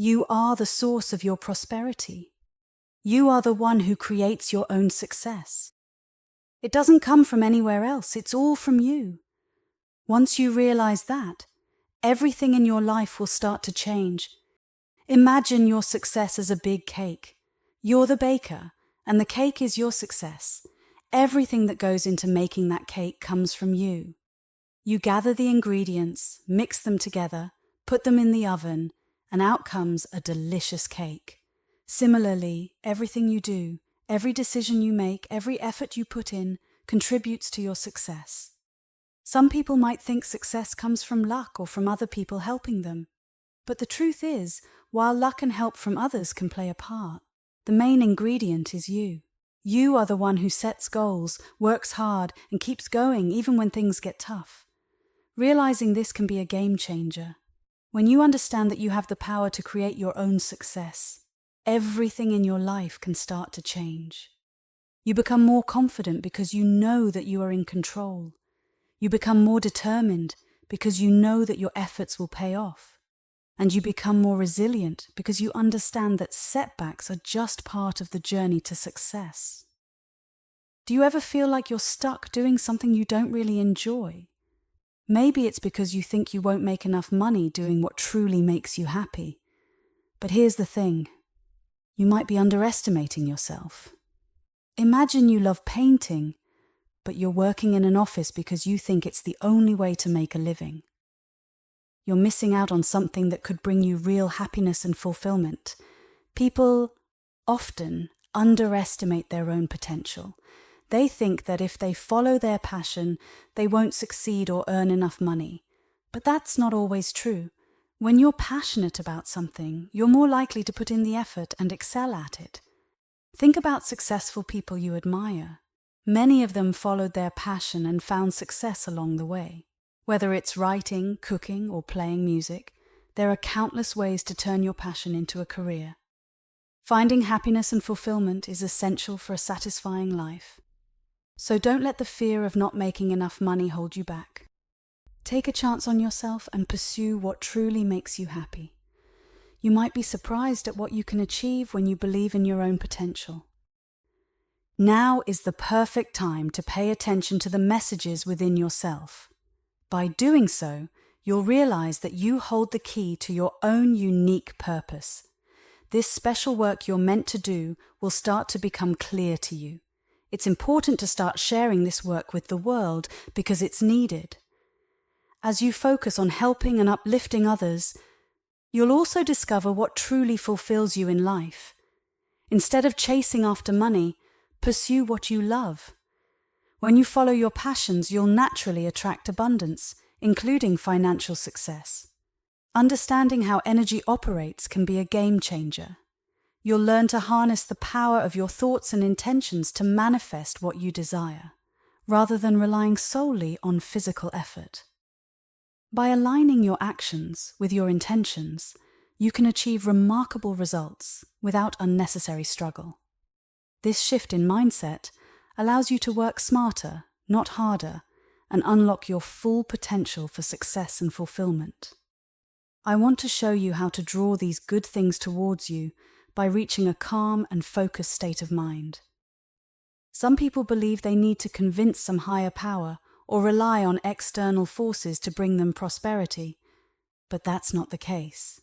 You are the source of your prosperity. You are the one who creates your own success. It doesn't come from anywhere else, it's all from you. Once you realize that, everything in your life will start to change. Imagine your success as a big cake. You're the baker, and the cake is your success. Everything that goes into making that cake comes from you. You gather the ingredients, mix them together, put them in the oven, and out comes a delicious cake. Similarly, everything you do, every decision you make, every effort you put in, contributes to your success. Some people might think success comes from luck or from other people helping them. But the truth is, while luck and help from others can play a part, the main ingredient is you. You are the one who sets goals, works hard, and keeps going even when things get tough. Realizing this can be a game changer. When you understand that you have the power to create your own success, everything in your life can start to change. You become more confident because you know that you are in control. You become more determined because you know that your efforts will pay off. And you become more resilient because you understand that setbacks are just part of the journey to success. Do you ever feel like you're stuck doing something you don't really enjoy? Maybe it's because you think you won't make enough money doing what truly makes you happy. But here's the thing. You might be underestimating yourself. Imagine you love painting, but you're working in an office because you think it's the only way to make a living. You're missing out on something that could bring you real happiness and fulfillment. People often underestimate their own potential. They think that if they follow their passion, they won't succeed or earn enough money. But that's not always true. When you're passionate about something, you're more likely to put in the effort and excel at it. Think about successful people you admire. Many of them followed their passion and found success along the way. Whether it's writing, cooking, or playing music, there are countless ways to turn your passion into a career. Finding happiness and fulfillment is essential for a satisfying life. So don't let the fear of not making enough money hold you back. Take a chance on yourself and pursue what truly makes you happy. You might be surprised at what you can achieve when you believe in your own potential. Now is the perfect time to pay attention to the messages within yourself. By doing so, you'll realize that you hold the key to your own unique purpose. This special work you're meant to do will start to become clear to you. It's important to start sharing this work with the world because it's needed. As you focus on helping and uplifting others, you'll also discover what truly fulfills you in life. Instead of chasing after money, pursue what you love. When you follow your passions, you'll naturally attract abundance, including financial success. Understanding how energy operates can be a game changer. You'll learn to harness the power of your thoughts and intentions to manifest what you desire, rather than relying solely on physical effort. By aligning your actions with your intentions, you can achieve remarkable results without unnecessary struggle. This shift in mindset allows you to work smarter, not harder, and unlock your full potential for success and fulfillment. I want to show you how to draw these good things towards you by reaching a calm and focused state of mind. Some people believe they need to convince some higher power or rely on external forces to bring them prosperity, but that's not the case.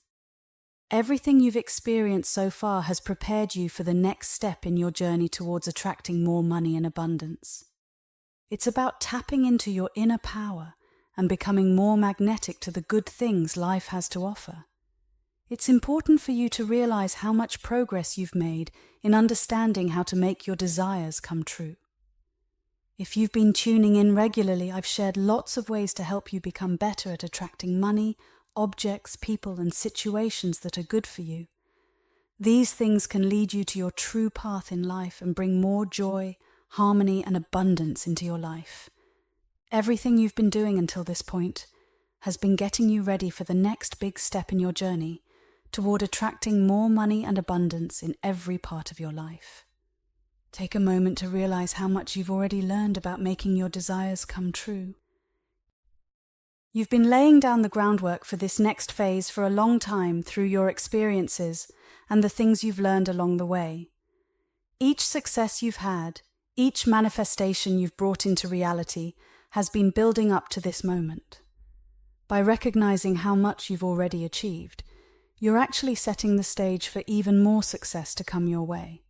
Everything you've experienced so far has prepared you for the next step in your journey towards attracting more money and abundance. It's about tapping into your inner power and becoming more magnetic to the good things life has to offer. It's important for you to realize how much progress you've made in understanding how to make your desires come true. If you've been tuning in regularly, I've shared lots of ways to help you become better at attracting money, objects, people, and situations that are good for you. These things can lead you to your true path in life and bring more joy, harmony, and abundance into your life. Everything you've been doing until this point has been getting you ready for the next big step in your journey toward attracting more money and abundance in every part of your life. Take a moment to realize how much you've already learned about making your desires come true. You've been laying down the groundwork for this next phase for a long time through your experiences and the things you've learned along the way. Each success you've had, each manifestation you've brought into reality has been building up to this moment. By recognizing how much you've already achieved, you're actually setting the stage for even more success to come your way.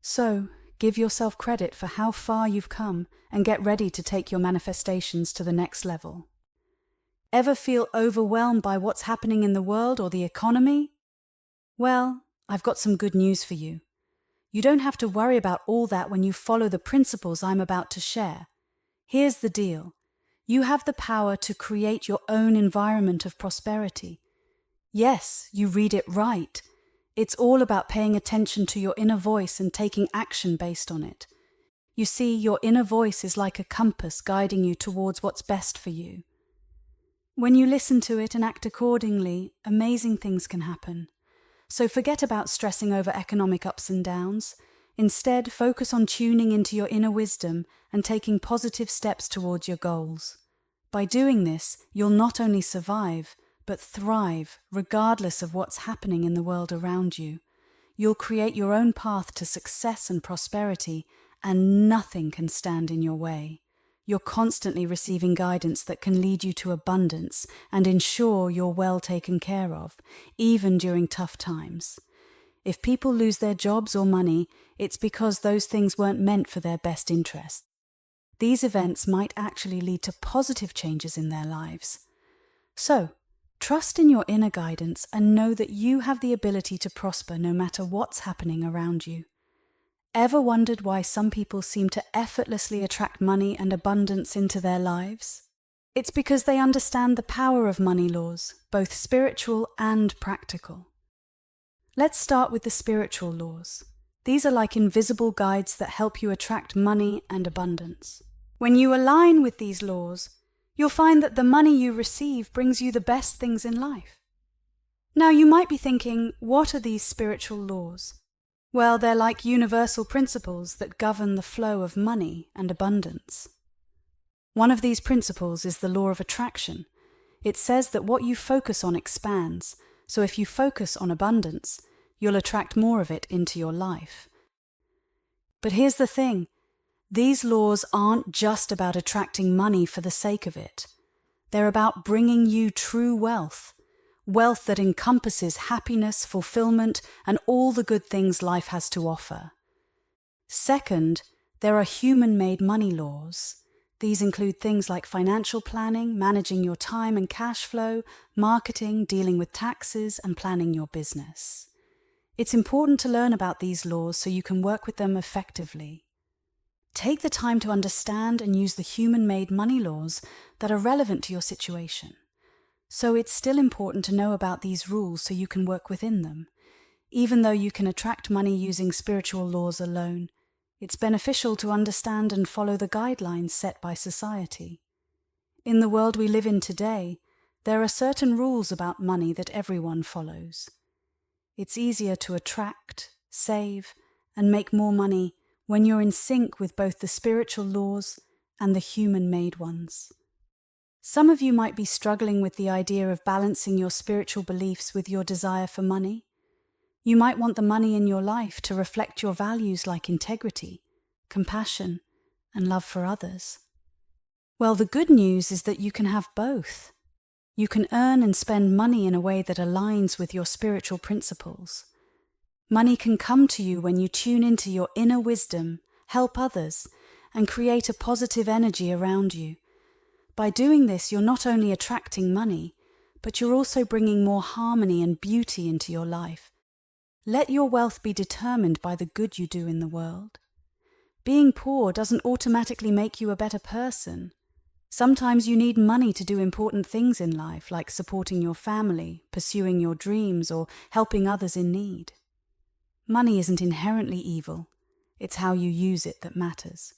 So, give yourself credit for how far you've come and get ready to take your manifestations to the next level. Ever feel overwhelmed by what's happening in the world or the economy? Well, I've got some good news for you. You don't have to worry about all that when you follow the principles I'm about to share. Here's the deal. You have the power to create your own environment of prosperity. Yes, you read it right. It's all about paying attention to your inner voice and taking action based on it. You see, your inner voice is like a compass guiding you towards what's best for you. When you listen to it and act accordingly, amazing things can happen. So forget about stressing over economic ups and downs. Instead, focus on tuning into your inner wisdom and taking positive steps towards your goals. By doing this, you'll not only survive, but thrive, regardless of what's happening in the world around you. You'll create your own path to success and prosperity, and nothing can stand in your way. You're constantly receiving guidance that can lead you to abundance and ensure you're well taken care of, even during tough times. If people lose their jobs or money, it's because those things weren't meant for their best interest. These events might actually lead to positive changes in their lives. So, trust in your inner guidance and know that you have the ability to prosper no matter what's happening around you. Ever wondered why some people seem to effortlessly attract money and abundance into their lives? It's because they understand the power of money laws, both spiritual and practical. Let's start with the spiritual laws. These are like invisible guides that help you attract money and abundance. When you align with these laws, you'll find that the money you receive brings you the best things in life. Now you might be thinking, what are these spiritual laws? Well, they're like universal principles that govern the flow of money and abundance. One of these principles is the law of attraction. It says that what you focus on expands, so if you focus on abundance, you'll attract more of it into your life. But here's the thing. These laws aren't just about attracting money for the sake of it. They're about bringing you true wealth. Wealth that encompasses happiness, fulfillment, and all the good things life has to offer. Second, there are human-made money laws. These include things like financial planning, managing your time and cash flow, marketing, dealing with taxes, and planning your business. It's important to learn about these laws so you can work with them effectively. Take the time to understand and use the human-made money laws that are relevant to your situation. So it's still important to know about these rules so you can work within them. Even though you can attract money using spiritual laws alone, it's beneficial to understand and follow the guidelines set by society. In the world we live in today, there are certain rules about money that everyone follows. It's easier to attract, save, and make more money when you're in sync with both the spiritual laws and the human-made ones. Some of you might be struggling with the idea of balancing your spiritual beliefs with your desire for money. You might want the money in your life to reflect your values like integrity, compassion, and love for others. Well, the good news is that you can have both. You can earn and spend money in a way that aligns with your spiritual principles. Money can come to you when you tune into your inner wisdom, help others, and create a positive energy around you. By doing this, you're not only attracting money, but you're also bringing more harmony and beauty into your life. Let your wealth be determined by the good you do in the world. Being poor doesn't automatically make you a better person. Sometimes you need money to do important things in life, like supporting your family, pursuing your dreams, or helping others in need. Money isn't inherently evil. It's how you use it that matters.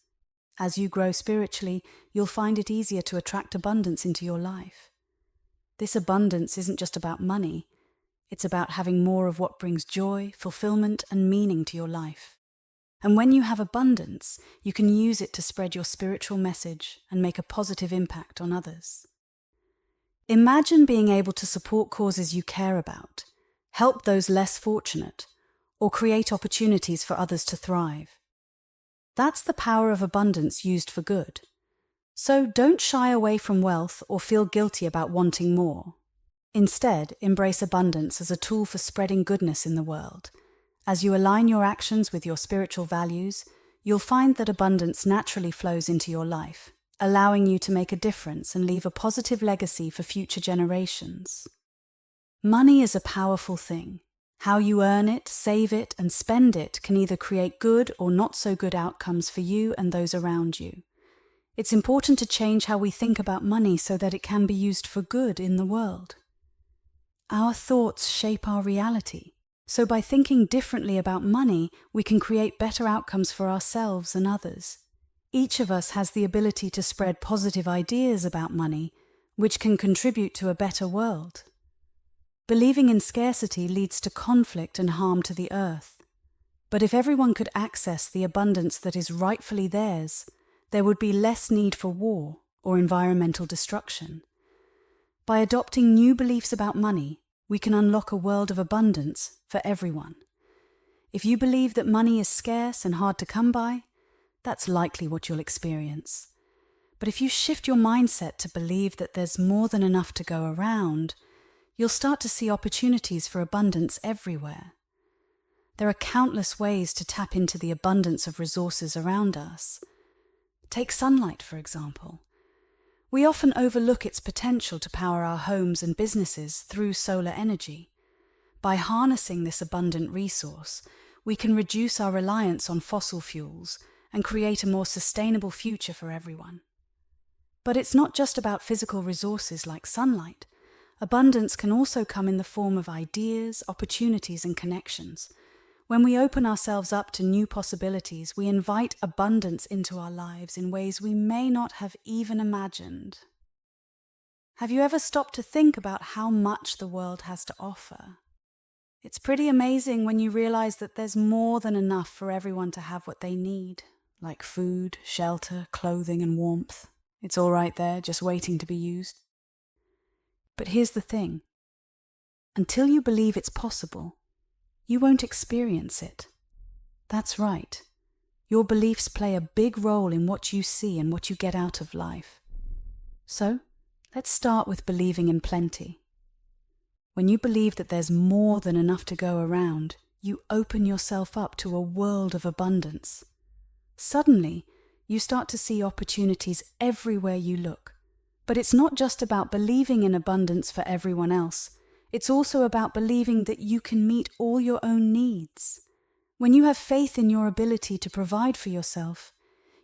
As you grow spiritually, you'll find it easier to attract abundance into your life. This abundance isn't just about money. It's about having more of what brings joy, fulfillment, and meaning to your life. And when you have abundance, you can use it to spread your spiritual message and make a positive impact on others. Imagine being able to support causes you care about, help those less fortunate, or create opportunities for others to thrive. That's the power of abundance used for good. So don't shy away from wealth or feel guilty about wanting more. Instead, embrace abundance as a tool for spreading goodness in the world. As you align your actions with your spiritual values, you'll find that abundance naturally flows into your life, allowing you to make a difference and leave a positive legacy for future generations. Money is a powerful thing. How you earn it, save it, and spend it can either create good or not so good outcomes for you and those around you. It's important to change how we think about money so that it can be used for good in the world. Our thoughts shape our reality. So by thinking differently about money, we can create better outcomes for ourselves and others. Each of us has the ability to spread positive ideas about money, which can contribute to a better world. Believing in scarcity leads to conflict and harm to the earth. But if everyone could access the abundance that is rightfully theirs, there would be less need for war or environmental destruction. By adopting new beliefs about money, we can unlock a world of abundance for everyone. If you believe that money is scarce and hard to come by, that's likely what you'll experience. But if you shift your mindset to believe that there's more than enough to go around, you'll start to see opportunities for abundance everywhere. There are countless ways to tap into the abundance of resources around us. Take sunlight, for example. We often overlook its potential to power our homes and businesses through solar energy. By harnessing this abundant resource, we can reduce our reliance on fossil fuels and create a more sustainable future for everyone. But it's not just about physical resources like sunlight. Abundance can also come in the form of ideas, opportunities, and connections. When we open ourselves up to new possibilities, we invite abundance into our lives in ways we may not have even imagined. Have you ever stopped to think about how much the world has to offer? It's pretty amazing when you realize that there's more than enough for everyone to have what they need, like food, shelter, clothing, and warmth. It's all right there, just waiting to be used. But here's the thing. Until you believe it's possible, you won't experience it. That's right. Your beliefs play a big role in what you see and what you get out of life. So, let's start with believing in plenty. When you believe that there's more than enough to go around, you open yourself up to a world of abundance. Suddenly, you start to see opportunities everywhere you look. But it's not just about believing in abundance for everyone else. It's also about believing that you can meet all your own needs. When you have faith in your ability to provide for yourself,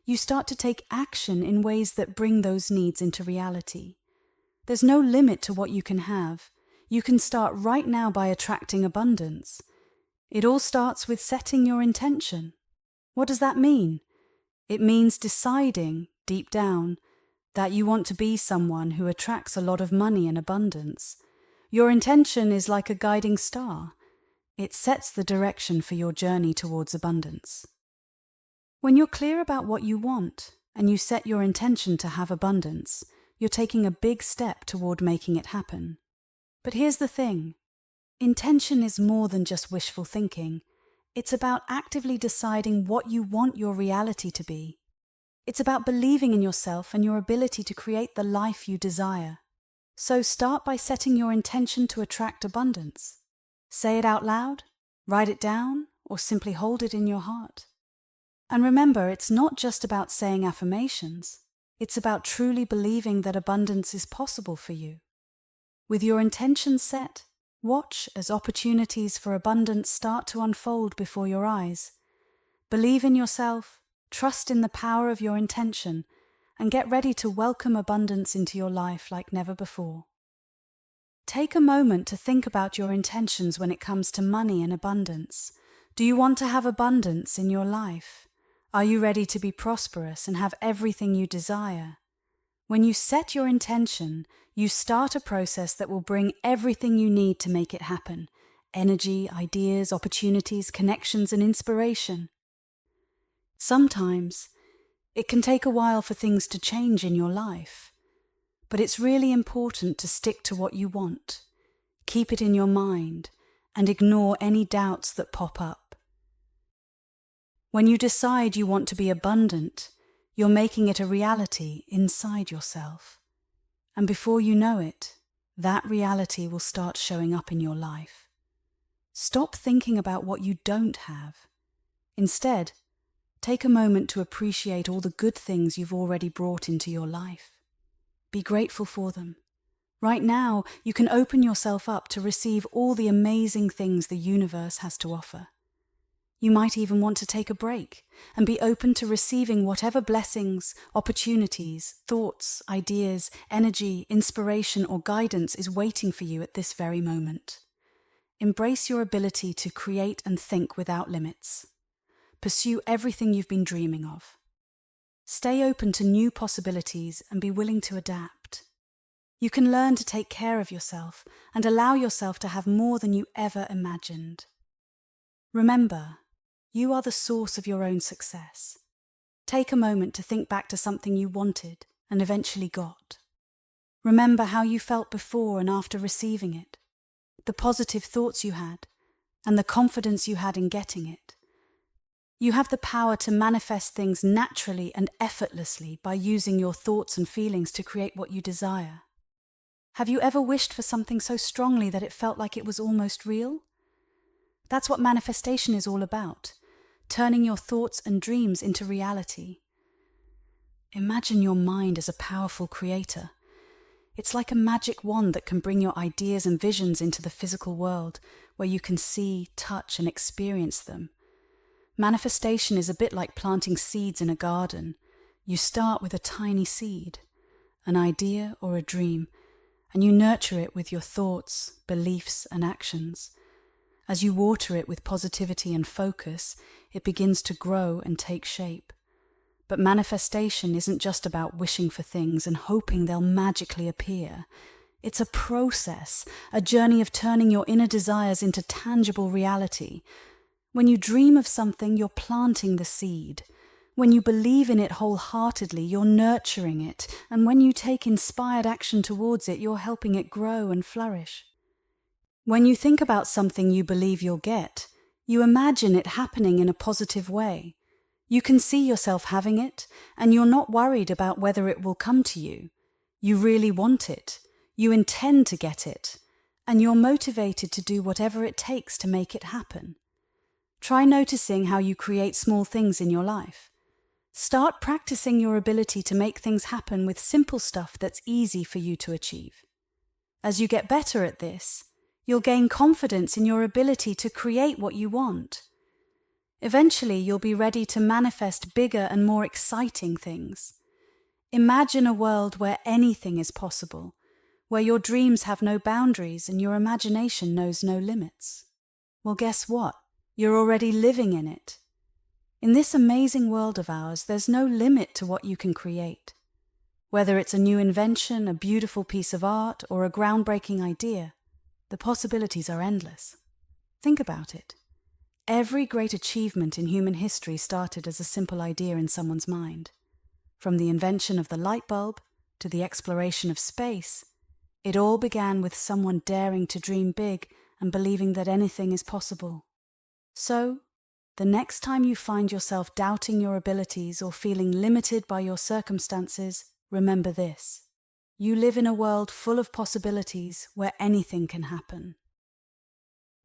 you start to take action in ways that bring those needs into reality. There's no limit to what you can have. You can start right now by attracting abundance. It all starts with setting your intention. What does that mean? It means deciding, deep down, that you want to be someone who attracts a lot of money and abundance. Your intention is like a guiding star. It sets the direction for your journey towards abundance. When you're clear about what you want and you set your intention to have abundance, you're taking a big step toward making it happen. But here's the thing. Intention is more than just wishful thinking. It's about actively deciding what you want your reality to be. It's about believing in yourself and your ability to create the life you desire. So start by setting your intention to attract abundance. Say it out loud, write it down, or simply hold it in your heart. And remember, it's not just about saying affirmations. It's about truly believing that abundance is possible for you. With your intention set, watch as opportunities for abundance start to unfold before your eyes. Believe in yourself, trust in the power of your intention, and get ready to welcome abundance into your life like never before. Take a moment to think about your intentions when it comes to money and abundance. Do you want to have abundance in your life? Are you ready to be prosperous and have everything you desire? When you set your intention, you start a process that will bring everything you need to make it happen: energy, ideas, opportunities, connections, and inspiration. Sometimes, it can take a while for things to change in your life. but it's really important to stick to what you want. Keep it in your mind and ignore any doubts that pop up. When you decide you want to be abundant, you're making it a reality inside yourself. And before you know it, that reality will start showing up in your life. Stop thinking about what you don't have. Instead, take a moment to appreciate all the good things you've already brought into your life. Be grateful for them. Right now, you can open yourself up to receive all the amazing things the universe has to offer. You might even want to take a break and be open to receiving whatever blessings, opportunities, thoughts, ideas, energy, inspiration, or guidance is waiting for you at this very moment. Embrace your ability to create and think without limits. Pursue everything you've been dreaming of. Stay open to new possibilities and be willing to adapt. You can learn to take care of yourself and allow yourself to have more than you ever imagined. Remember, you are the source of your own success. Take a moment to think back to something you wanted and eventually got. Remember how you felt before and after receiving it, the positive thoughts you had, and the confidence you had in getting it. You have the power to manifest things naturally and effortlessly by using your thoughts and feelings to create what you desire. Have you ever wished for something so strongly that it felt like it was almost real? That's what manifestation is all about, turning your thoughts and dreams into reality. Imagine your mind as a powerful creator. It's like a magic wand that can bring your ideas and visions into the physical world, where you can see, touch, and experience them. Manifestation is a bit like planting seeds in a garden. You start with a tiny seed, an idea or a dream, and you nurture it with your thoughts, beliefs, and actions. As you water it with positivity and focus, it begins to grow and take shape. But manifestation isn't just about wishing for things and hoping they'll magically appear. It's a process, a journey of turning your inner desires into tangible reality. When you dream of something, you're planting the seed. When you believe in it wholeheartedly, you're nurturing it. And when you take inspired action towards it, you're helping it grow and flourish. When you think about something you believe you'll get, you imagine it happening in a positive way. You can see yourself having it, and you're not worried about whether it will come to you. You really want it. You intend to get it, and you're motivated to do whatever it takes to make it happen. Try noticing how you create small things in your life. Start practicing your ability to make things happen with simple stuff that's easy for you to achieve. As you get better at this, you'll gain confidence in your ability to create what you want. Eventually, you'll be ready to manifest bigger and more exciting things. Imagine a world where anything is possible, where your dreams have no boundaries and your imagination knows no limits. Well, guess what? You're already living in it. In this amazing world of ours, there's no limit to what you can create. Whether it's a new invention, a beautiful piece of art, or a groundbreaking idea, the possibilities are endless. Think about it. Every great achievement in human history started as a simple idea in someone's mind. From the invention of the light bulb to the exploration of space, it all began with someone daring to dream big and believing that anything is possible. So, the next time you find yourself doubting your abilities or feeling limited by your circumstances, remember this. You live in a world full of possibilities where anything can happen.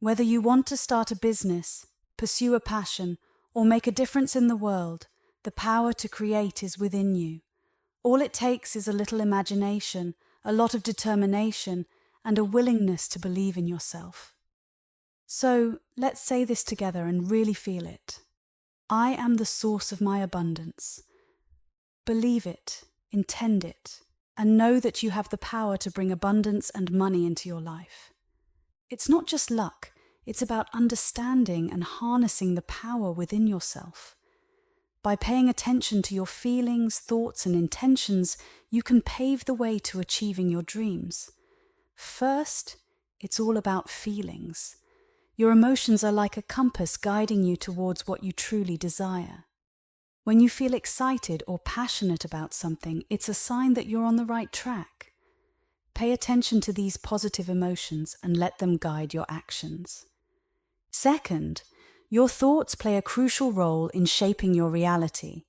Whether you want to start a business, pursue a passion, or make a difference in the world, the power to create is within you. All it takes is a little imagination, a lot of determination, and a willingness to believe in yourself. So, let's say this together and really feel it. I am the source of my abundance. Believe it, intend it, and know that you have the power to bring abundance and money into your life. It's not just luck, it's about understanding and harnessing the power within yourself. By paying attention to your feelings, thoughts, and intentions, you can pave the way to achieving your dreams. First, it's all about feelings. Your emotions are like a compass guiding you towards what you truly desire. When you feel excited or passionate about something, it's a sign that you're on the right track. pay attention to these positive emotions and let them guide your actions. Second, your thoughts play a crucial role in shaping your reality.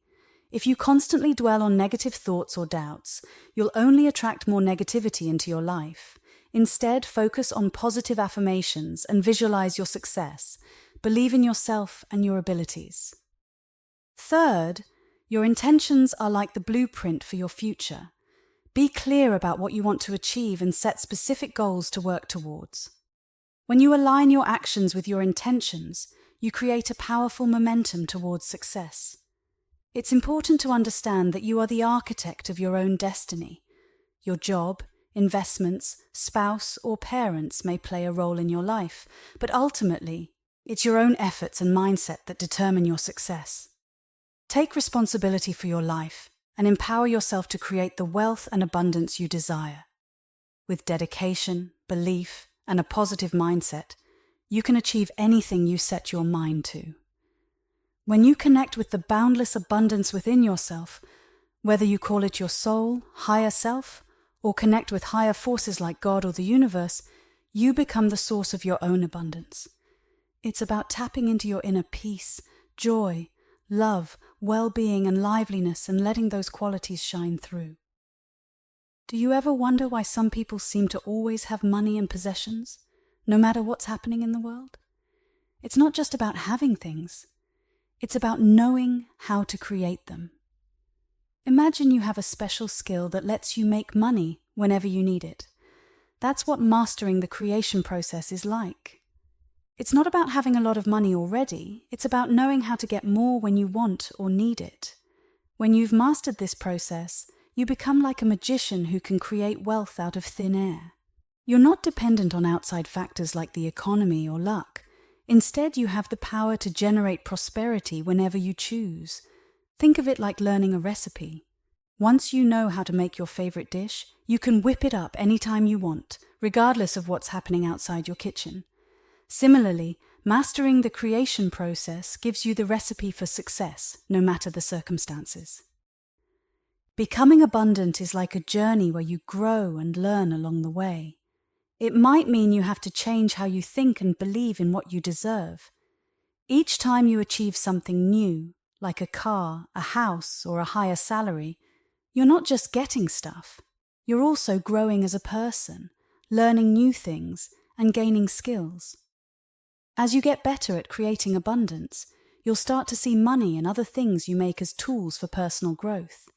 If you constantly dwell on negative thoughts or doubts, you'll only attract more negativity into your life. Instead, focus on positive affirmations and visualize your success. Believe in yourself and your abilities. Third, your intentions are like the blueprint for your future. Be clear about what you want to achieve and set specific goals to work towards. When you align your actions with your intentions, you create a powerful momentum towards success. It's important to understand that you are the architect of your own destiny. Your job, investments, spouse, or parents may play a role in your life, but ultimately, it's your own efforts and mindset that determine your success. Take responsibility for your life and empower yourself to create the wealth and abundance you desire. With dedication, belief, and a positive mindset, you can achieve anything you set your mind to. When you connect with the boundless abundance within yourself, whether you call it your soul, higher self, or connect with higher forces like God or the universe, you become the source of your own abundance. It's about tapping into your inner peace, joy, love, well-being, and liveliness, and letting those qualities shine through. Do you ever wonder why some people seem to always have money and possessions, no matter what's happening in the world? It's not just about having things. It's about knowing how to create them. Imagine you have a special skill that lets you make money whenever you need it. That's what mastering the creation process is like. It's not about having a lot of money already, it's about knowing how to get more when you want or need it. When you've mastered this process, you become like a magician who can create wealth out of thin air. You're not dependent on outside factors like the economy or luck. Instead, you have the power to generate prosperity whenever you choose. Think of it like learning a recipe. Once you know how to make your favorite dish, you can whip it up anytime you want, regardless of what's happening outside your kitchen. Similarly, mastering the creation process gives you the recipe for success, no matter the circumstances. Becoming abundant is like a journey where you grow and learn along the way. It might mean you have to change how you think and believe in what you deserve. Each time you achieve something new, like a car, a house, or a higher salary, you're not just getting stuff. You're also growing as a person, learning new things, and gaining skills. As you get better at creating abundance, you'll start to see money and other things you make as tools for personal growth.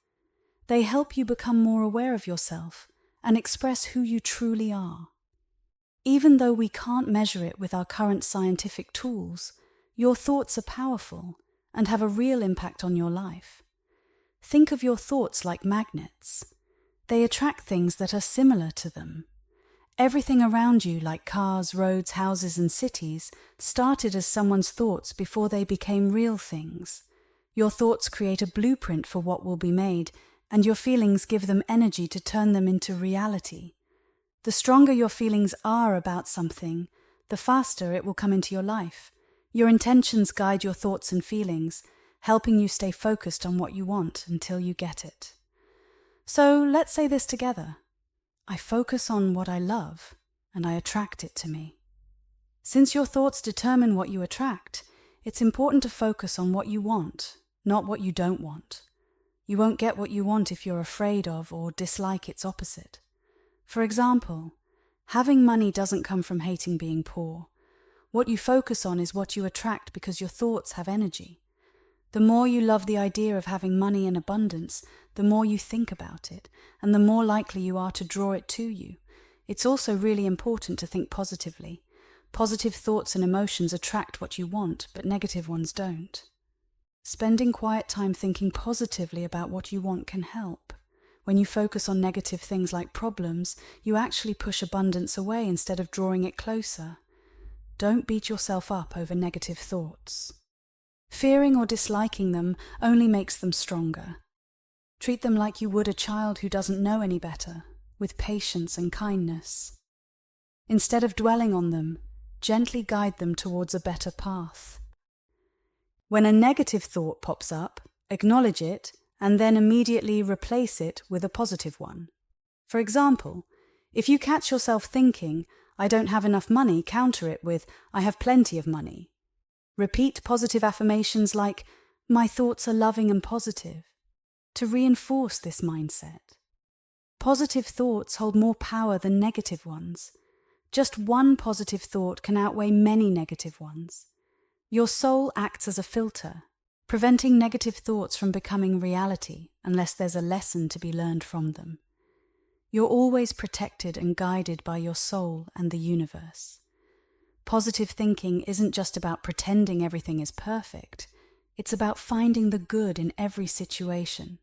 They help you become more aware of yourself and express who you truly are. Even though we can't measure it with our current scientific tools, your thoughts are powerful and have a real impact on your life. Think of your thoughts like magnets. They attract things that are similar to them. Everything around you, like cars, roads, houses, and cities, started as someone's thoughts before they became real things. Your thoughts create a blueprint for what will be made, and your feelings give them energy to turn them into reality. The stronger your feelings are about something, the faster it will come into your life. Your intentions guide your thoughts and feelings, helping you stay focused on what you want until you get it. So let's say this together. I focus on what I love, and I attract it to me. Since your thoughts determine what you attract, it's important to focus on what you want, not what you don't want. You won't get what you want if you're afraid of or dislike its opposite. For example, having money doesn't come from hating being poor. What you focus on is what you attract because your thoughts have energy. The more you love the idea of having money in abundance, the more you think about it, and the more likely you are to draw it to you. It's also really important to think positively. Positive thoughts and emotions attract what you want, but negative ones don't. Spending quiet time thinking positively about what you want can help. When you focus on negative things like problems, you actually push abundance away instead of drawing it closer. Don't beat yourself up over negative thoughts. Fearing or disliking them only makes them stronger. Treat them like you would a child who doesn't know any better, with patience and kindness. Instead of dwelling on them, gently guide them towards a better path. When a negative thought pops up, acknowledge it and then immediately replace it with a positive one. For example, If you catch yourself thinking, "I don't have enough money," counter it with, "I have plenty of money." Repeat positive affirmations like, "My thoughts are loving and positive," to reinforce this mindset. Positive thoughts hold more power than negative ones. Just one positive thought can outweigh many negative ones. Your soul acts as a filter, preventing negative thoughts from becoming reality unless there's a lesson to be learned from them. You're always protected and guided by your soul and the universe. Positive thinking isn't just about pretending everything is perfect. It's about finding the good in every situation.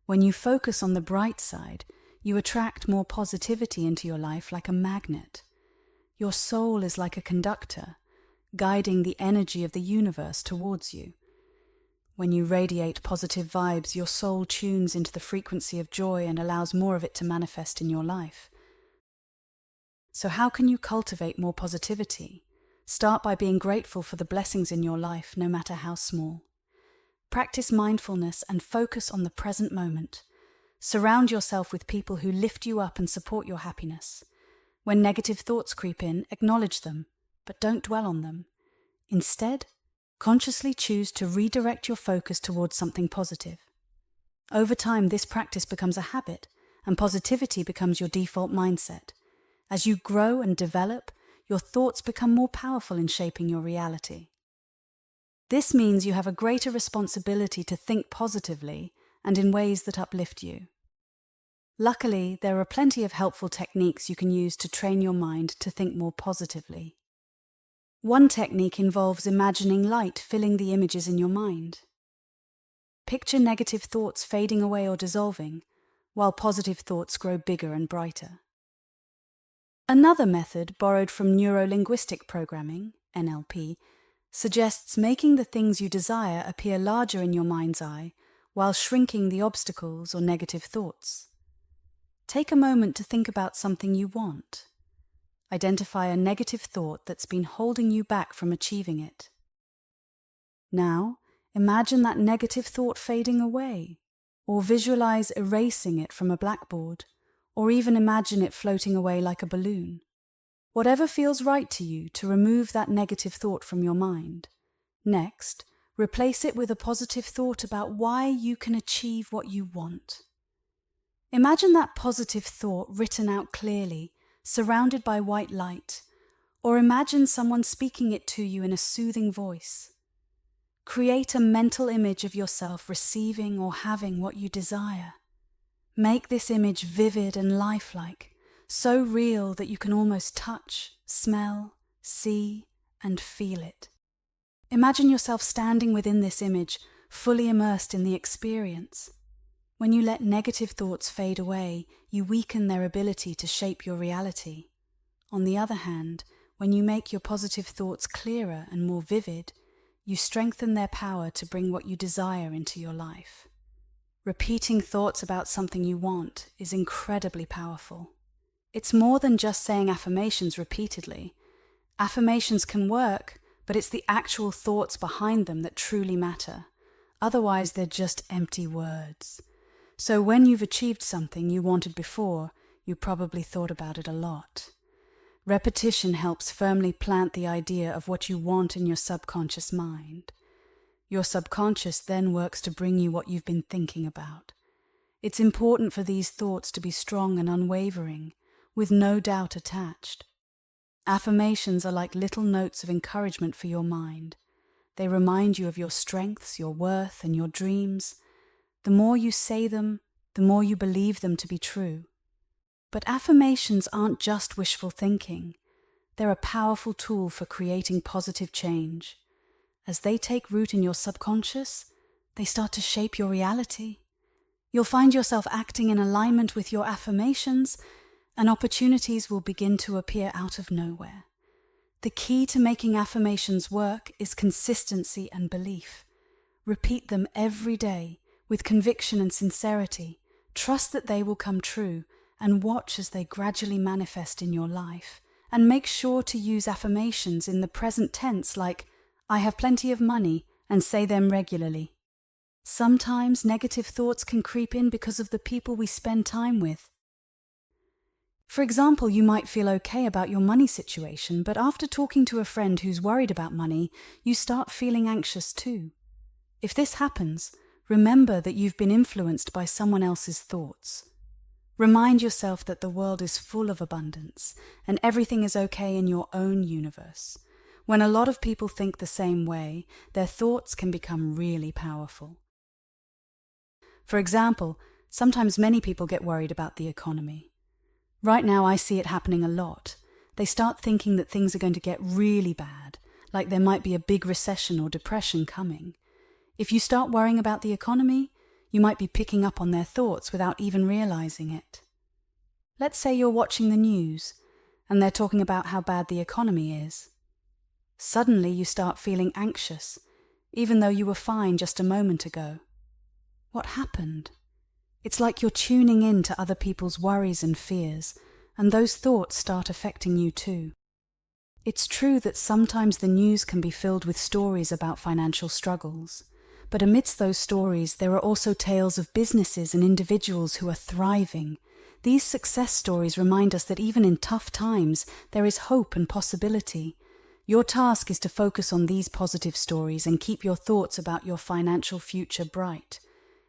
When you focus on the bright side, you attract more positivity into your life like a magnet. Your soul is like a conductor, guiding the energy of the universe towards you. When you radiate positive vibes, your soul tunes into the frequency of joy and allows more of it to manifest in your life. So how can you cultivate more positivity? Start by being grateful for the blessings in your life, no matter how small. Practice mindfulness and focus on the present moment. Surround yourself with people who lift you up and support your happiness. When negative thoughts creep in, acknowledge them, but don't dwell on them. Instead, consciously choose to redirect your focus towards something positive. Over time, this practice becomes a habit, and positivity becomes your default mindset. As you grow and develop, your thoughts become more powerful in shaping your reality. This means you have a greater responsibility to think positively and in ways that uplift you. Luckily, there are plenty of helpful techniques you can use to train your mind to think more positively. One technique involves imagining light filling the images in your mind. Picture negative thoughts fading away or dissolving, while positive thoughts grow bigger and brighter. Another method, borrowed from neuro-linguistic programming, NLP, suggests making the things you desire appear larger in your mind's eye while shrinking the obstacles or negative thoughts. Take a moment to think about something you want. Identify a negative thought that's been holding you back from achieving it. Now, imagine that negative thought fading away, or visualize erasing it from a blackboard, or even imagine it floating away like a balloon. Whatever feels right to you to remove that negative thought from your mind. Next, replace it with a positive thought about why you can achieve what you want. Imagine that positive thought written out clearly, surrounded by white light, or imagine someone speaking it to you in a soothing voice. Create a mental image of yourself receiving or having what you desire. Make this image vivid and lifelike, so real that you can almost touch, smell, see, and feel it. Imagine yourself standing within this image, fully immersed in the experience. When you let negative thoughts fade away, you weaken their ability to shape your reality. On the other hand, when you make your positive thoughts clearer and more vivid, you strengthen their power to bring what you desire into your life. Repeating thoughts about something you want is incredibly powerful. It's more than just saying affirmations repeatedly. Affirmations can work, but it's the actual thoughts behind them that truly matter. Otherwise, they're just empty words. So when you've achieved something you wanted before, you probably thought about it a lot. Repetition helps firmly plant the idea of what you want in your subconscious mind. Your subconscious then works to bring you what you've been thinking about. It's important for these thoughts to be strong and unwavering, with no doubt attached. Affirmations are like little notes of encouragement for your mind. They remind you of your strengths, your worth, and your dreams. The more you say them, the more you believe them to be true. But affirmations aren't just wishful thinking. They're a powerful tool for creating positive change. As they take root in your subconscious, they start to shape your reality. You'll find yourself acting in alignment with your affirmations, and opportunities will begin to appear out of nowhere. The key to making affirmations work is consistency and belief. Repeat them every day with conviction and sincerity. Trust that they will come true, and watch as they gradually manifest in your life. And make sure to use affirmations in the present tense like, "I have plenty of money," and say them regularly. Sometimes negative thoughts can creep in because of the people we spend time with. For example, you might feel okay about your money situation, but after talking to a friend who's worried about money, you start feeling anxious too. If this happens, remember that you've been influenced by someone else's thoughts. Remind yourself that the world is full of abundance and everything is okay in your own universe. When a lot of people think the same way, their thoughts can become really powerful. For example, sometimes many people get worried about the economy. Right now I see it happening a lot. They start thinking that things are going to get really bad, like there might be a big recession or depression coming. If you start worrying about the economy, you might be picking up on their thoughts without even realizing it. Let's say you're watching the news, and they're talking about how bad the economy is. Suddenly you start feeling anxious, even though you were fine just a moment ago. What happened? It's like you're tuning in to other people's worries and fears, and those thoughts start affecting you too. It's true that sometimes the news can be filled with stories about financial struggles, but amidst those stories there are also tales of businesses and individuals who are thriving. These success stories remind us that even in tough times, there is hope and possibility. Your task is to focus on these positive stories and keep your thoughts about your financial future bright.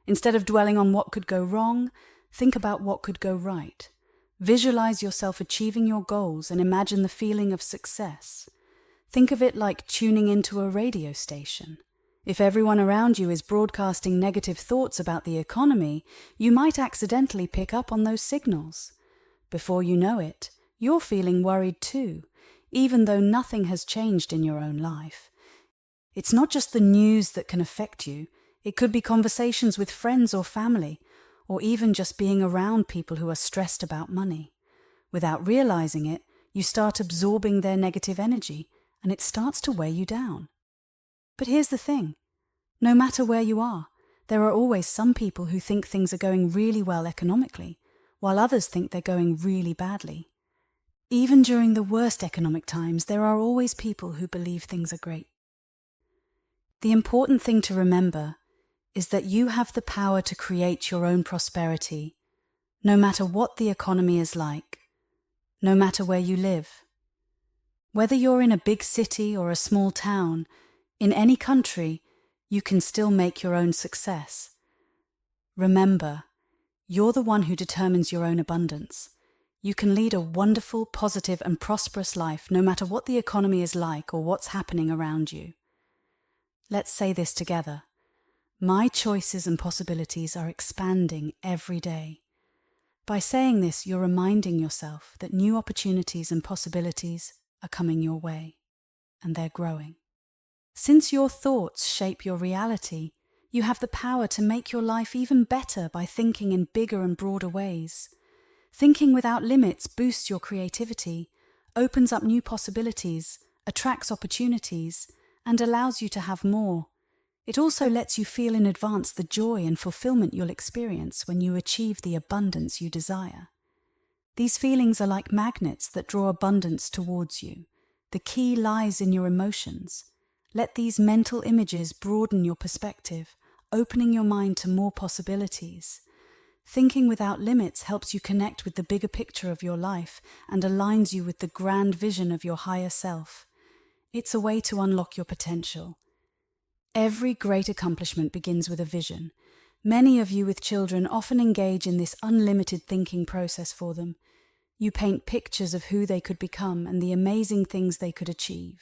Instead of dwelling on what could go wrong, think about what could go right. Visualize yourself achieving your goals and imagine the feeling of success. Think of it like tuning into a radio station. If everyone around you is broadcasting negative thoughts about the economy, you might accidentally pick up on those signals. Before you know it, you're feeling worried too, even though nothing has changed in your own life. It's not just the news that can affect you. It could be conversations with friends or family, or even just being around people who are stressed about money. Without realizing it, you start absorbing their negative energy, and it starts to weigh you down. But here's the thing. No matter where you are, there are always some people who think things are going really well economically, while others think they're going really badly. Even during the worst economic times, there are always people who believe things are great. The important thing to remember is that you have the power to create your own prosperity, no matter what the economy is like, no matter where you live. Whether you're in a big city or a small town, in any country, you can still make your own success. Remember, you're the one who determines your own abundance. You can lead a wonderful, positive, and prosperous life no matter what the economy is like or what's happening around you. Let's say this together. My choices and possibilities are expanding every day. By saying this, you're reminding yourself that new opportunities and possibilities are coming your way, and they're growing. Since your thoughts shape your reality, you have the power to make your life even better by thinking in bigger and broader ways. Thinking without limits boosts your creativity, opens up new possibilities, attracts opportunities, and allows you to have more. It also lets you feel in advance the joy and fulfillment you'll experience when you achieve the abundance you desire. These feelings are like magnets that draw abundance towards you. The key lies in your emotions. Let these mental images broaden your perspective, opening your mind to more possibilities. Thinking without limits helps you connect with the bigger picture of your life and aligns you with the grand vision of your higher self. It's a way to unlock your potential. Every great accomplishment begins with a vision. Many of you with children often engage in this unlimited thinking process for them. You paint pictures of who they could become and the amazing things they could achieve.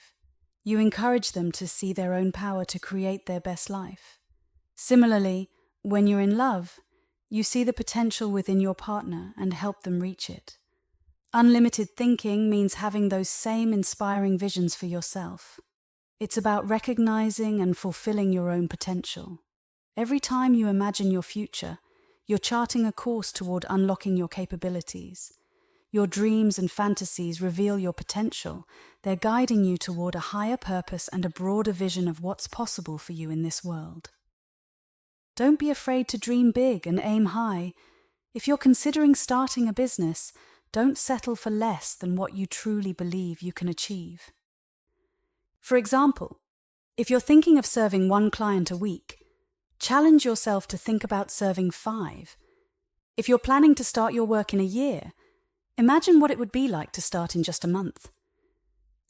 You encourage them to see their own power to create their best life. Similarly, when you're in love, you see the potential within your partner and help them reach it. Unlimited thinking means having those same inspiring visions for yourself. It's about recognizing and fulfilling your own potential. Every time you imagine your future, you're charting a course toward unlocking your capabilities. Your dreams and fantasies reveal your potential. They're guiding you toward a higher purpose and a broader vision of what's possible for you in this world. Don't be afraid to dream big and aim high. If you're considering starting a business, don't settle for less than what you truly believe you can achieve. For example, if you're thinking of serving 1 client a week, challenge yourself to think about serving 5. If you're planning to start your work in a year, Imagine what it would be like to start in just a month.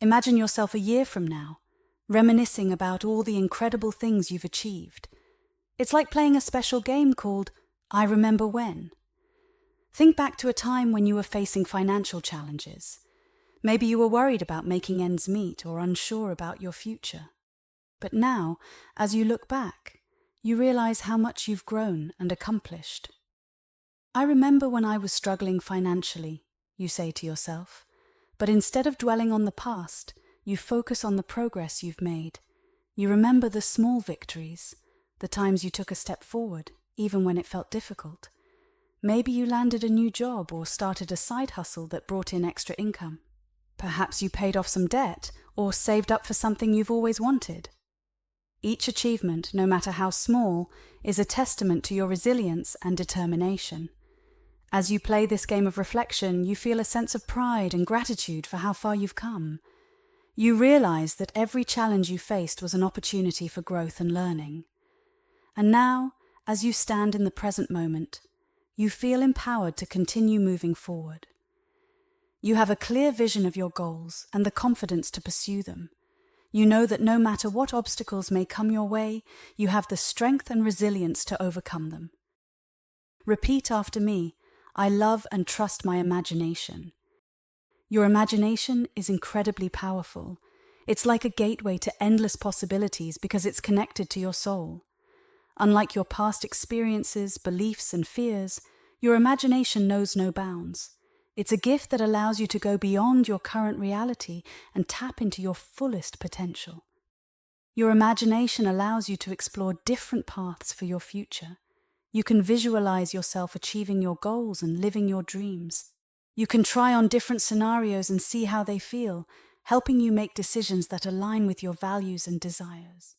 Imagine yourself a year from now, reminiscing about all the incredible things you've achieved. It's like playing a special game called I Remember When. Think back to a time when you were facing financial challenges. Maybe you were worried about making ends meet or unsure about your future. But now, as you look back, you realize how much you've grown and accomplished. I remember when I was struggling financially, you say to yourself, but instead of dwelling on the past, you focus on the progress you've made. You remember the small victories, the times you took a step forward, even when it felt difficult. Maybe you landed a new job or started a side hustle that brought in extra income. Perhaps you paid off some debt or saved up for something you've always wanted. Each achievement, no matter how small, is a testament to your resilience and determination. As you play this game of reflection, you feel a sense of pride and gratitude for how far you've come. You realize that every challenge you faced was an opportunity for growth and learning. And now, as you stand in the present moment, you feel empowered to continue moving forward. You have a clear vision of your goals and the confidence to pursue them. You know that no matter what obstacles may come your way, you have the strength and resilience to overcome them. Repeat after me, I love and trust my imagination. Your imagination is incredibly powerful. It's like a gateway to endless possibilities because it's connected to your soul. Unlike your past experiences, beliefs, and fears, your imagination knows no bounds. It's a gift that allows you to go beyond your current reality and tap into your fullest potential. Your imagination allows you to explore different paths for your future. You can visualize yourself achieving your goals and living your dreams. You can try on different scenarios and see how they feel, helping you make decisions that align with your values and desires.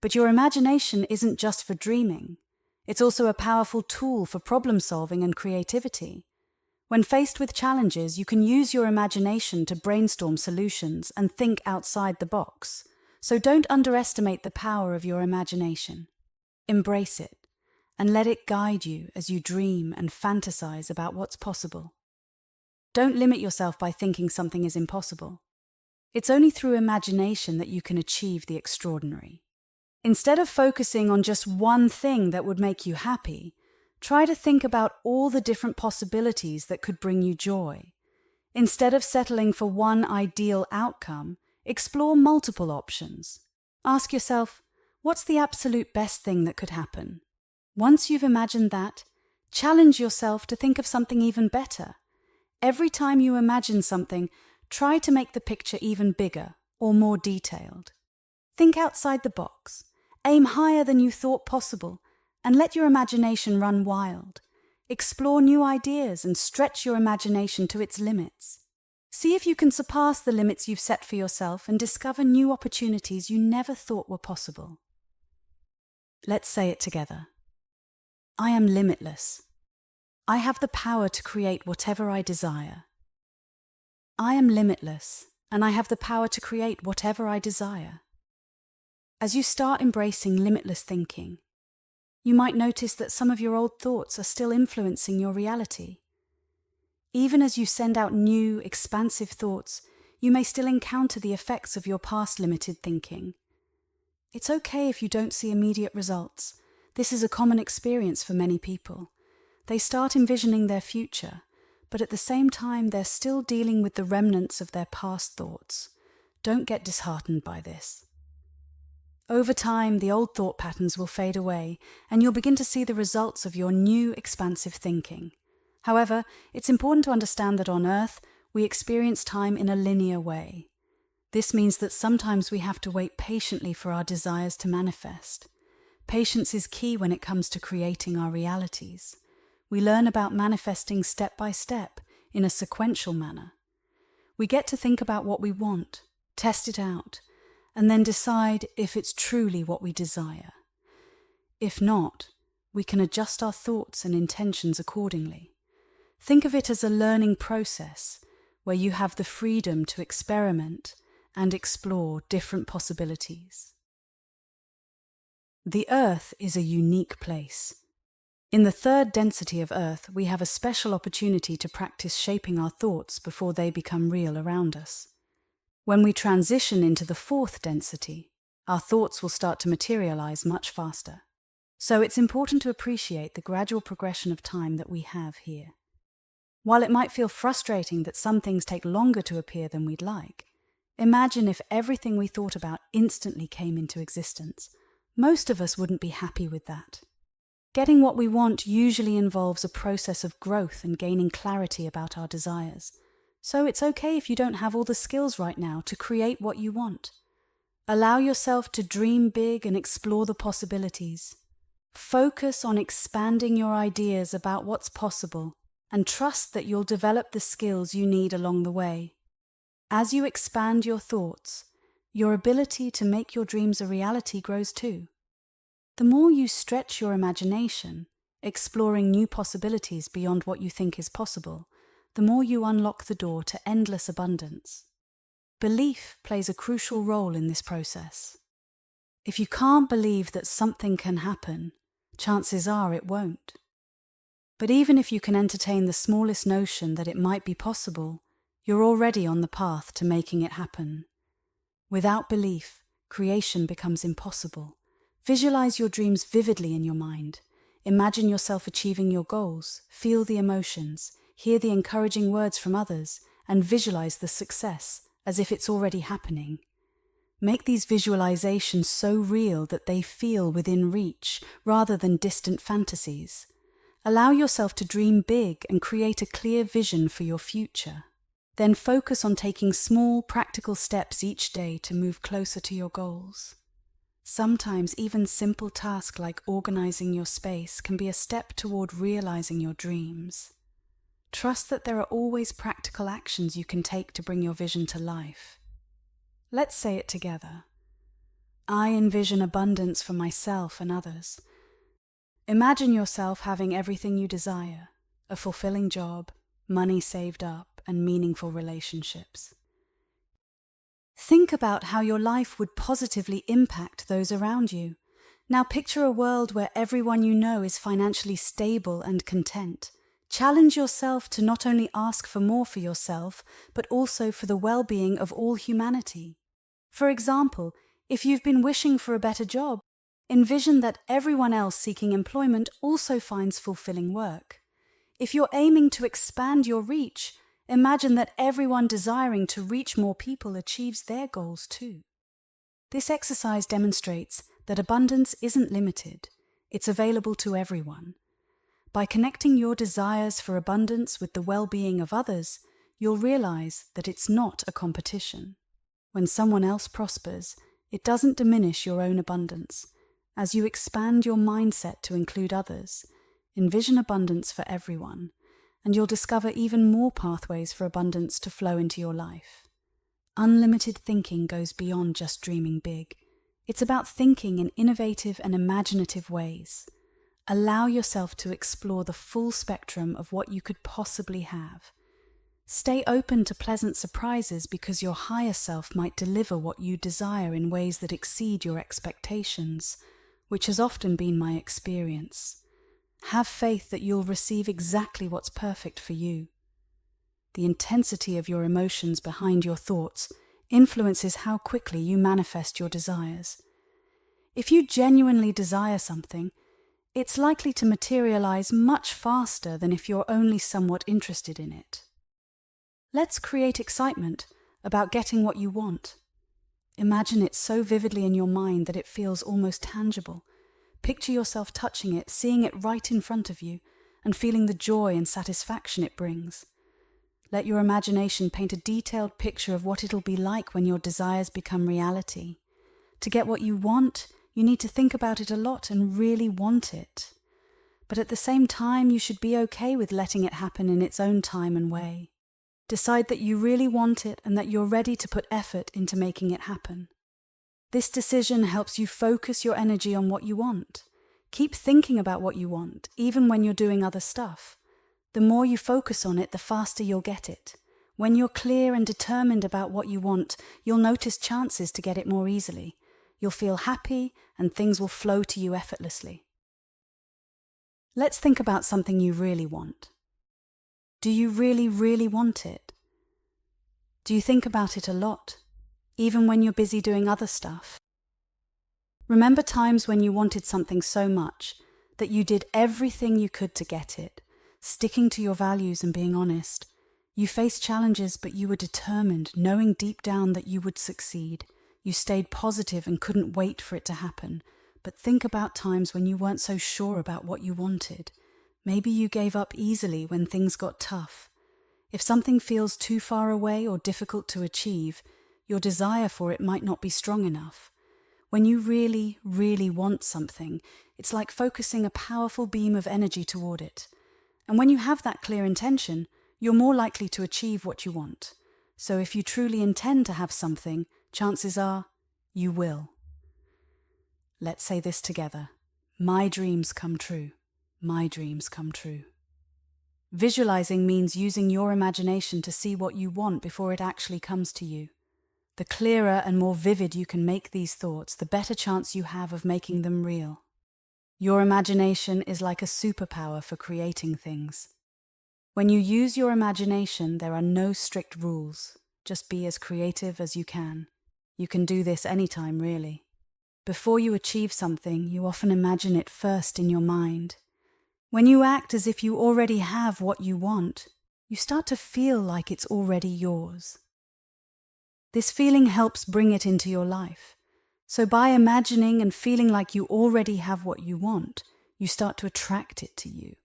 But your imagination isn't just for dreaming. It's also a powerful tool for problem solving and creativity. When faced with challenges, you can use your imagination to brainstorm solutions and think outside the box. So don't underestimate the power of your imagination. Embrace it and let it guide you as you dream and fantasize about what's possible. Don't limit yourself by thinking something is impossible. It's only through imagination that you can achieve the extraordinary. Instead of focusing on just one thing that would make you happy, try to think about all the different possibilities that could bring you joy. Instead of settling for one ideal outcome, explore multiple options. Ask yourself, what's the absolute best thing that could happen? Once you've imagined that, challenge yourself to think of something even better. Every time you imagine something, try to make the picture even bigger or more detailed. Think outside the box. Aim higher than you thought possible, and let your imagination run wild. Explore new ideas and stretch your imagination to its limits. See if you can surpass the limits you've set for yourself and discover new opportunities you never thought were possible. Let's say it together. I am limitless. I have the power to create whatever I desire. I am limitless, and I have the power to create whatever I desire. As you start embracing limitless thinking, you might notice that some of your old thoughts are still influencing your reality. Even as you send out new, expansive thoughts, you may still encounter the effects of your past limited thinking. It's okay if you don't see immediate results. This is a common experience for many people. They start envisioning their future, but at the same time they're still dealing with the remnants of their past thoughts. Don't get disheartened by this. Over time, the old thought patterns will fade away, and you'll begin to see the results of your new, expansive thinking. However, it's important to understand that on Earth, we experience time in a linear way. This means that sometimes we have to wait patiently for our desires to manifest. Patience is key when it comes to creating our realities. We learn about manifesting step by step, in a sequential manner. We get to think about what we want, test it out, and then decide if it's truly what we desire. If not, we can adjust our thoughts and intentions accordingly. Think of it as a learning process where you have the freedom to experiment and explore different possibilities. The Earth is a unique place. In the third density of Earth, we have a special opportunity to practice shaping our thoughts before they become real around us. When we transition into the fourth density, our thoughts will start to materialize much faster. So it's important to appreciate the gradual progression of time that we have here. While it might feel frustrating that some things take longer to appear than we'd like, imagine if everything we thought about instantly came into existence. Most of us wouldn't be happy with that. Getting what we want usually involves a process of growth and gaining clarity about our desires. So it's okay if you don't have all the skills right now to create what you want. Allow yourself to dream big and explore the possibilities. Focus on expanding your ideas about what's possible and trust that you'll develop the skills you need along the way. As you expand your thoughts, your ability to make your dreams a reality grows too. The more you stretch your imagination, exploring new possibilities beyond what you think is possible, the more you unlock the door to endless abundance. Belief plays a crucial role in this process. If you can't believe that something can happen, chances are it won't. But even if you can entertain the smallest notion that it might be possible, you're already on the path to making it happen. Without belief, creation becomes impossible. Visualize your dreams vividly in your mind. Imagine yourself achieving your goals, feel the emotions, hear the encouraging words from others, and visualize the success as if it's already happening. Make these visualizations so real that they feel within reach rather than distant fantasies. Allow yourself to dream big and create a clear vision for your future. Then focus on taking small, practical steps each day to move closer to your goals. Sometimes even simple tasks like organizing your space can be a step toward realizing your dreams. Trust that there are always practical actions you can take to bring your vision to life. Let's say it together. I envision abundance for myself and others. Imagine yourself having everything you desire, a fulfilling job, money saved up, and meaningful relationships. Think about how your life would positively impact those around you. Now picture a world where everyone you know is financially stable and content. Challenge yourself to not only ask for more for yourself, but also for the well-being of all humanity. For example, if you've been wishing for a better job, envision that everyone else seeking employment also finds fulfilling work. If you're aiming to expand your reach, imagine that everyone desiring to reach more people achieves their goals too. This exercise demonstrates that abundance isn't limited, it's available to everyone. By connecting your desires for abundance with the well-being of others, you'll realize that it's not a competition. When someone else prospers, it doesn't diminish your own abundance. As you expand your mindset to include others, envision abundance for everyone, and you'll discover even more pathways for abundance to flow into your life. Unlimited thinking goes beyond just dreaming big. It's about thinking in innovative and imaginative ways. Allow yourself to explore the full spectrum of what you could possibly have. Stay open to pleasant surprises because your higher self might deliver what you desire in ways that exceed your expectations, which has often been my experience. Have faith that you'll receive exactly what's perfect for you. The intensity of your emotions behind your thoughts influences how quickly you manifest your desires. If you genuinely desire something, it's likely to materialize much faster than if you're only somewhat interested in it. Let's create excitement about getting what you want. Imagine it so vividly in your mind that it feels almost tangible. Picture yourself touching it, seeing it right in front of you, and feeling the joy and satisfaction it brings. Let your imagination paint a detailed picture of what it'll be like when your desires become reality. To get what you want, you need to think about it a lot and really want it. But at the same time, you should be okay with letting it happen in its own time and way. Decide that you really want it and that you're ready to put effort into making it happen. This decision helps you focus your energy on what you want. Keep thinking about what you want, even when you're doing other stuff. The more you focus on it, the faster you'll get it. When you're clear and determined about what you want, you'll notice chances to get it more easily. You'll feel happy and things will flow to you effortlessly. Let's think about something you really want. Do you really, really want it? Do you think about it a lot, even when you're busy doing other stuff? Remember times when you wanted something so much that you did everything you could to get it, sticking to your values and being honest. You faced challenges, but you were determined, knowing deep down that you would succeed. You stayed positive and couldn't wait for it to happen. But think about times when you weren't so sure about what you wanted. Maybe you gave up easily when things got tough. If something feels too far away or difficult to achieve, your desire for it might not be strong enough. When you really, really want something, it's like focusing a powerful beam of energy toward it. And when you have that clear intention, you're more likely to achieve what you want. So if you truly intend to have something, chances are you will. Let's say this together. My dreams come true. My dreams come true. Visualizing means using your imagination to see what you want before it actually comes to you. The clearer and more vivid you can make these thoughts, the better chance you have of making them real. Your imagination is like a superpower for creating things. When you use your imagination, there are no strict rules. Just be as creative as you can. You can do this anytime, really. Before you achieve something, you often imagine it first in your mind. When you act as if you already have what you want, you start to feel like it's already yours. This feeling helps bring it into your life. So by imagining and feeling like you already have what you want, you start to attract it to you.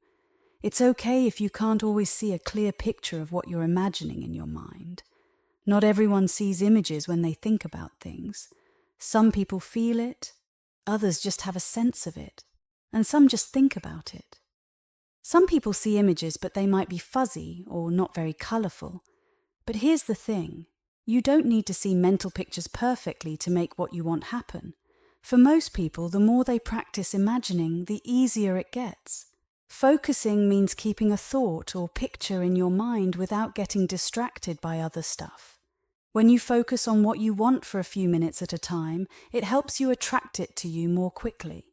It's okay if you can't always see a clear picture of what you're imagining in your mind. Not everyone sees images when they think about things. Some people feel it, others just have a sense of it, and some just think about it. Some people see images, but they might be fuzzy or not very colourful. But here's the thing. You don't need to see mental pictures perfectly to make what you want happen. For most people, the more they practice imagining, the easier it gets. Focusing means keeping a thought or picture in your mind without getting distracted by other stuff. When you focus on what you want for a few minutes at a time, it helps you attract it to you more quickly.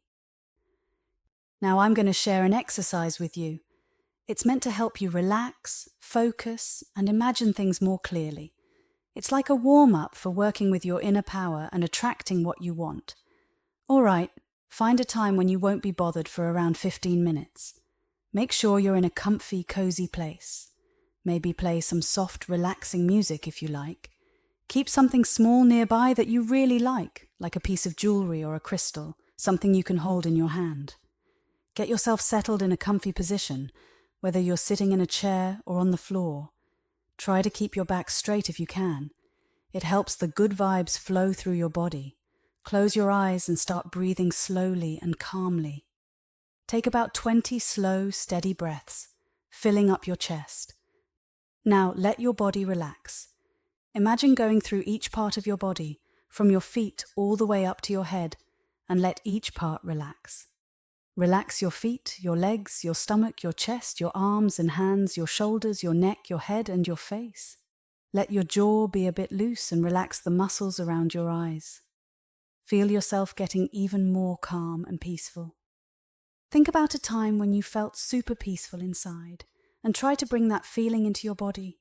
Now I'm going to share an exercise with you. It's meant to help you relax, focus, and imagine things more clearly. It's like a warm-up for working with your inner power and attracting what you want. All right, find a time when you won't be bothered for around 15 minutes. Make sure you're in a comfy, cozy place. Maybe play some soft, relaxing music if you like. Keep something small nearby that you really like a piece of jewelry or a crystal, something you can hold in your hand. Get yourself settled in a comfy position, whether you're sitting in a chair or on the floor. Try to keep your back straight if you can. It helps the good vibes flow through your body. Close your eyes and start breathing slowly and calmly. Take about 20 slow, steady breaths, filling up your chest. Now let your body relax. Imagine going through each part of your body, from your feet all the way up to your head, and let each part relax. Relax your feet, your legs, your stomach, your chest, your arms and hands, your shoulders, your neck, your head, and your face. Let your jaw be a bit loose and relax the muscles around your eyes. Feel yourself getting even more calm and peaceful. Think about a time when you felt super peaceful inside, and try to bring that feeling into your body.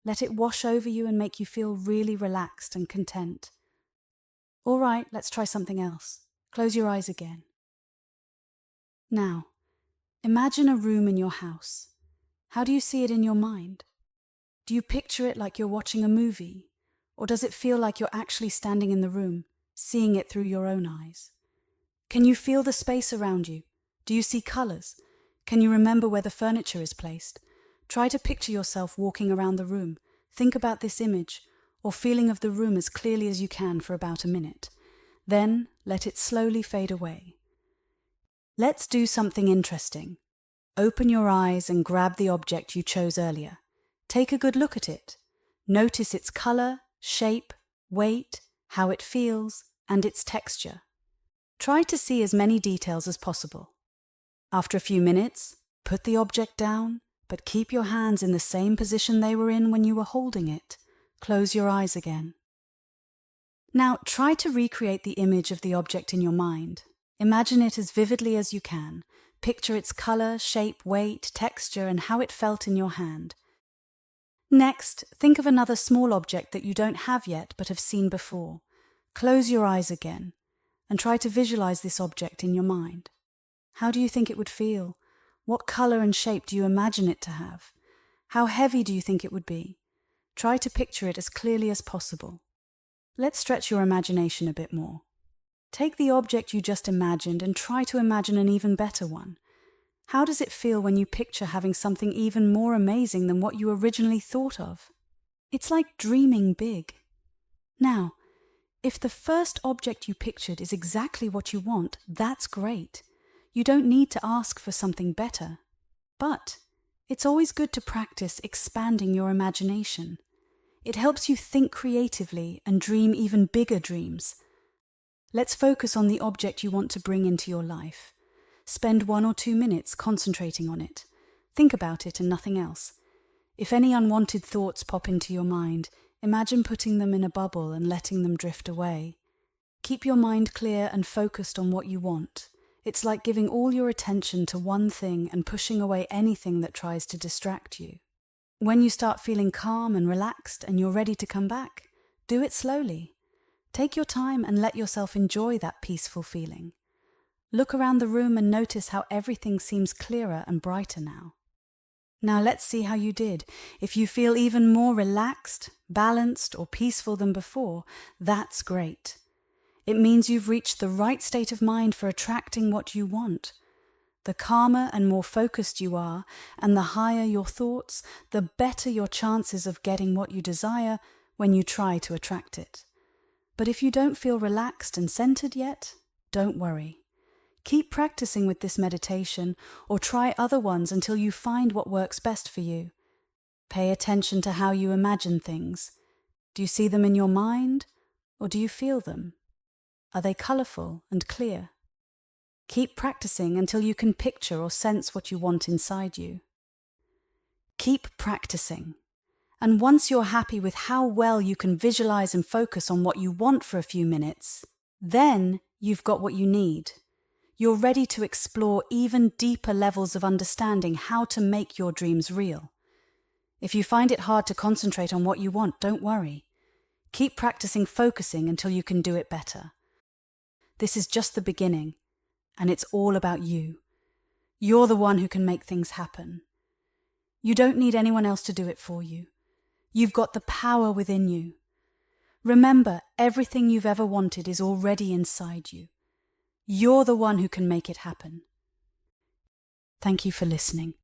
Let it wash over you and make you feel really relaxed and content. All right, let's try something else. Close your eyes again. Now, imagine a room in your house. How do you see it in your mind? Do you picture it like you're watching a movie? Or does it feel like you're actually standing in the room, seeing it through your own eyes? Can you feel the space around you? Do you see colours? Can you remember where the furniture is placed? Try to picture yourself walking around the room. Think about this image, or feeling of the room as clearly as you can for about a minute. Then let it slowly fade away. Let's do something interesting. Open your eyes and grab the object you chose earlier. Take a good look at it. Notice its colour, shape, weight, how it feels, and its texture. Try to see as many details as possible. After a few minutes, put the object down, but keep your hands in the same position they were in when you were holding it. Close your eyes again. Now try to recreate the image of the object in your mind. Imagine it as vividly as you can. Picture its color, shape, weight, texture, and how it felt in your hand. Next, think of another small object that you don't have yet but have seen before. Close your eyes again and try to visualize this object in your mind. How do you think it would feel? What color and shape do you imagine it to have? How heavy do you think it would be? Try to picture it as clearly as possible. Let's stretch your imagination a bit more. Take the object you just imagined and try to imagine an even better one. How does it feel when you picture having something even more amazing than what you originally thought of? It's like dreaming big. Now, if the first object you pictured is exactly what you want, that's great. You don't need to ask for something better. But it's always good to practice expanding your imagination. It helps you think creatively and dream even bigger dreams. Let's focus on the object you want to bring into your life. Spend 1 or 2 minutes concentrating on it. Think about it and nothing else. If any unwanted thoughts pop into your mind, imagine putting them in a bubble and letting them drift away. Keep your mind clear and focused on what you want. It's like giving all your attention to one thing and pushing away anything that tries to distract you. When you start feeling calm and relaxed and you're ready to come back, do it slowly. Take your time and let yourself enjoy that peaceful feeling. Look around the room and notice how everything seems clearer and brighter now. Now let's see how you did. If you feel even more relaxed, balanced, or peaceful than before, that's great. It means you've reached the right state of mind for attracting what you want. The calmer and more focused you are, and the higher your thoughts, the better your chances of getting what you desire when you try to attract it. But if you don't feel relaxed and centered yet, don't worry. Keep practicing with this meditation or try other ones until you find what works best for you. Pay attention to how you imagine things. Do you see them in your mind or do you feel them? Are they colorful and clear? Keep practicing until you can picture or sense what you want inside you. Keep practicing. And once you're happy with how well you can visualize and focus on what you want for a few minutes, then you've got what you need. You're ready to explore even deeper levels of understanding how to make your dreams real. If you find it hard to concentrate on what you want, don't worry. Keep practicing focusing until you can do it better. This is just the beginning, and it's all about you. You're the one who can make things happen. You don't need anyone else to do it for you. You've got the power within you. Remember, everything you've ever wanted is already inside you. You're the one who can make it happen. Thank you for listening.